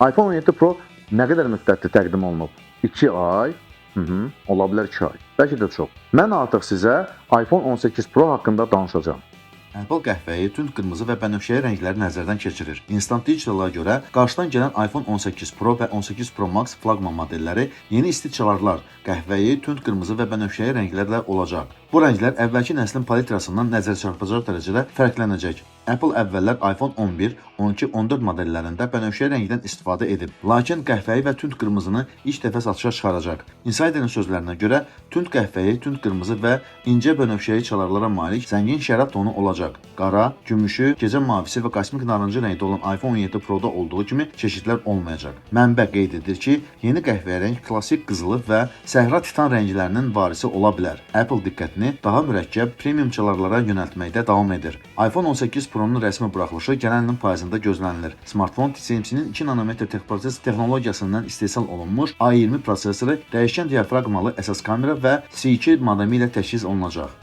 iPhone 17 Pro nə qədər müddətli təqdim olunub? 2 ay? Ola bilər 2 ay. Bəlkə də çox. Mən artıq sizə iPhone 18 Pro haqqında danışacağam. Apple qəhvəyi, tünd qırmızı və bənövşəyi rəngləri nəzərdən keçirir. Instant Digital-a görə qarşıdan gələn iPhone 18 Pro və 18 Pro Max flaqman modelləri yeni istiçalarlar, qəhvəyi, tünd qırmızı və bənövşəyi rənglərlə olacaq. Bu rənglər əvvəlki nəslin palitrasından nəzər çarpacaq dərəcədə fərqlənəcək. Apple əvvəllər iPhone 11, 12, 14 modellərində bənövşəyi rəngdən istifadə edib, lakin qəhvəyi və tünd qırmızını ilk dəfə satışa çıxaracaq. Insider'in sözlərinə görə, tünd qəhvəyi, tünd qırmızı və incə bənövşəyi çalarlara malik zəngin şərab tonu olacaq. Qara, gümüşü, gecə mavisi və kosmik narıncı rəngdə olan iPhone 17 Pro-da olduğu kimi çeşidlər olmayacaq. Mənbə qeyd edir ki, yeni qəhvəyi rəng klassik qızılı və səhra titan rənglərinin varisi ola bilər. Apple diqqətini daha mürəkkəb premium çalarlara yönəltməkdə davam edir. iPhone 18 Pro-nun rəsmi buraxılışı gələn ilin payızında gözlənilir. Smartfon TSMC-nin 2 nanometr texproses texnologiyasından istehsal olunmuş A20 prosesoru, dəyişkən diafraqmalı əsas kamera və C2 modemi ilə təchiz olunacaq.